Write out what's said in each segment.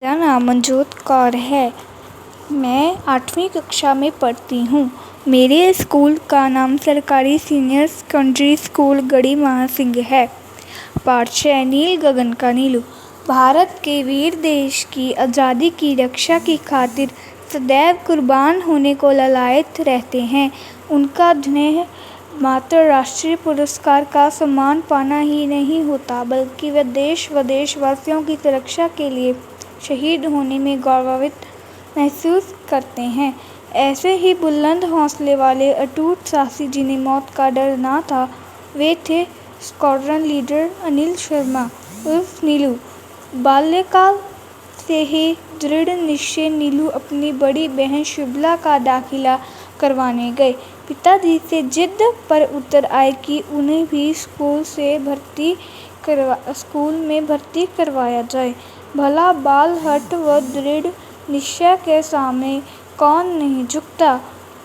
मेरा नाम मनजोत कौर है। मैं 8वीं कक्षा में पढ़ती हूँ। मेरे स्कूल का नाम सरकारी सीनियर सेकेंडरी स्कूल गढ़ी महासिंह है। पाठ्यक्रम नील गगन का नीलू। भारत के वीर देश की आज़ादी की रक्षा की खातिर सदैव कुर्बान होने को ललायत रहते हैं। उनका ध्येय मात्र राष्ट्रीय पुरस्कार का सम्मान पाना ही नहीं होता, बल्कि वे देश व देशवासियों की सुरक्षा के लिए शहीद होने में गौरवान्वित महसूस करते हैं। ऐसे ही बुलंद हौसले वाले अटूट साहसी जिन्हें मौत का डर ना था, वे थे स्क्वाड्रन लीडर अनिल शर्मा उर्फ नीलू। बाल्यकाल से ही दृढ़ निश्चय नीलू अपनी बड़ी बहन शुभला का दाखिला करवाने गए। पिताजी से जिद पर उतर आए कि उन्हें भी स्कूल में भर्ती करवाया जाए। भला बाल-हठ व दृढ़ निश्चय के सामने कौन नहीं झुकता।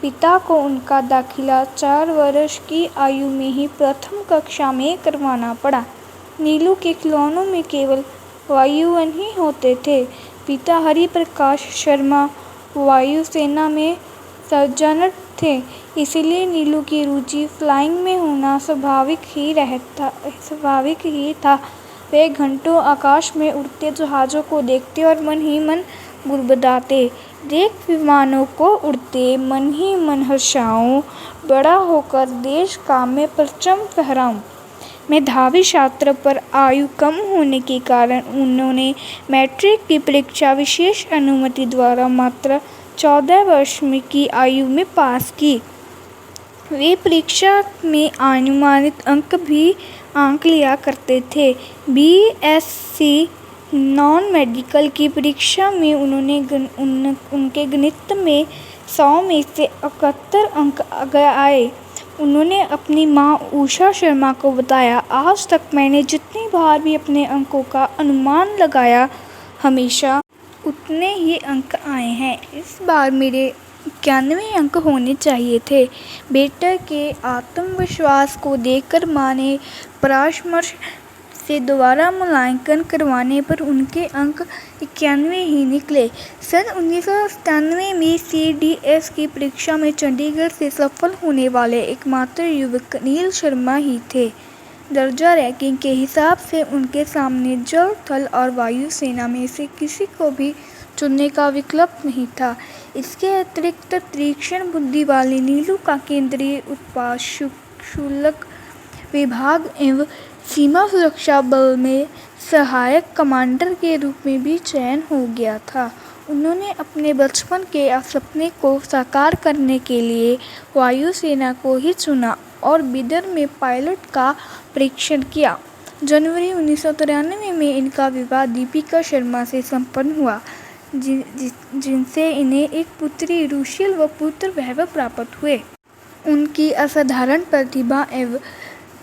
पिता को उनका दाखिला 4 वर्ष की आयु में ही प्रथम कक्षा में करवाना पड़ा। नीलू के खिलौनों में केवल वायुयान ही होते थे। पिता हरिप्रकाश शर्मा वायुसेना में सर्जनट थे, इसलिए नीलू की रुचि फ्लाइंग में होना स्वाभाविक ही था। वे घंटों आकाश में उड़ते जहाज़ों को देखते और मन ही मन बुदबुदाते, देख विमानों को उड़ते मन ही मन हर्षाऊं, बड़ा होकर देश का मैं परचम फहराऊं। मेधावी छात्र पर आयु कम होने के कारण उन्होंने मैट्रिक की परीक्षा विशेष अनुमति द्वारा मात्र 14 वर्ष की आयु में पास की। वे परीक्षा में अनुमानित अंक भी आंक लिया करते थे। बीएससी नॉन मेडिकल की परीक्षा में उनके गणित में 100 में से 71 अंक आए। उन्होंने अपनी मां उषा शर्मा को बताया, आज तक मैंने जितनी बार भी अपने अंकों का अनुमान लगाया, हमेशा उतने ही अंक आए हैं। इस बार मेरे 91 अंक होने चाहिए थे। बेटे के आत्मविश्वास को देखकर मां ने परामर्श से दोबारा मूल्यांकन करवाने पर उनके अंक 91 ही निकले। सन 1997 में सीडीएस की परीक्षा में चंडीगढ़ से सफल होने वाले एकमात्र युवक अनिल शर्मा ही थे। दर्जा रैंकिंग के हिसाब से उनके सामने जल, थल और वायु सेना में से किसी को भी चुनने का विकल्प नहीं था। इसके अतिरिक्त तीक्ष्ण बुद्धि वाले नीलू का केंद्रीय उत्पाद शुल्क विभाग एवं सीमा सुरक्षा बल में सहायक कमांडर के रूप में भी चयन हो गया था। उन्होंने अपने बचपन के सपने को साकार करने के लिए वायुसेना को ही चुना और बिदर में पायलट का परीक्षण किया। जनवरी 1993 में इनका विवाह दीपिका शर्मा से संपन्न हुआ, जिनसे इन्हें एक पुत्री रुशील व पुत्र वैभव प्राप्त हुए। उनकी असाधारण प्रतिभा एवं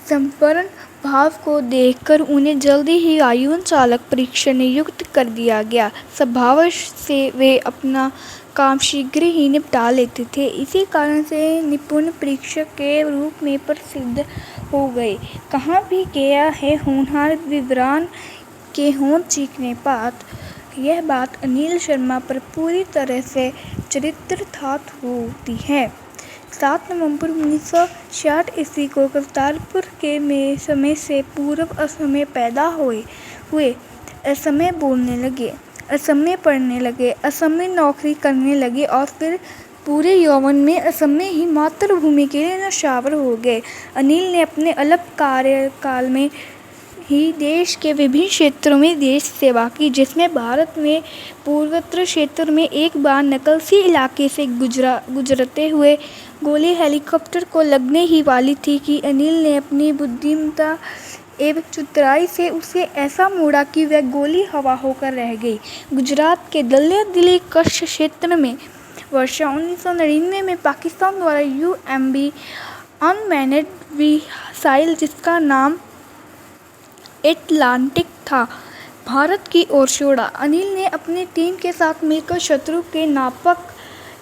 समर्पण भाव को देखकर उन्हें जल्दी ही वायुयान चालक परीक्षण नियुक्त कर दिया गया। स्वभाव से वे अपना काम शीघ्र ही निपटा लेते थे, इसी कारण से निपुण परीक्षक के रूप में प्रसिद्ध हो गए। कहाँ भी गया है होनहार विवरण के होंठ चीखने पात। यह बात अनिल शर्मा पर पूरी तरह से चरितार्थ होती है। 7 नवंबर 1966 ईस्वी को करतारपुर के में समय से पूर्व असमय पैदा हुए। असमय बोलने लगे, असमय पढ़ने लगे, असमय नौकरी करने लगे और फिर पूरे यौवन में असमय ही मातृभूमि के लिए न्यौछावर हो गए। अनिल ने अपने अल्प कार्यकाल में ही देश के विभिन्न क्षेत्रों में देश सेवा की, जिसमें भारत में पूर्वोत्तर क्षेत्र में एक बार नक्सली इलाके से गुजरते हुए गोली हेलीकॉप्टर को लगने ही वाली थी कि अनिल ने अपनी बुद्धिमत्ता एवं चतुराई से उसे ऐसा मोड़ा कि वह गोली हवा होकर रह गई। गुजरात के दरियादिली कच्छ क्षेत्र में वर्ष 1999 में पाकिस्तान द्वारा UMB अनमैन्ड मिसाइल, जिसका नाम एटलांटिक था, भारत की ओर छोड़ा। अनिल ने अपनी टीम के साथ मिलकर शत्रु के नापाक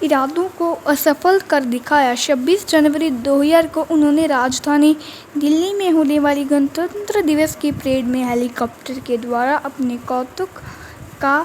इरादों को असफल कर दिखाया। 26 जनवरी 2000 को उन्होंने राजधानी दिल्ली में होने वाली गणतंत्र दिवस की परेड में हेलीकॉप्टर के द्वारा अपने कौतुक का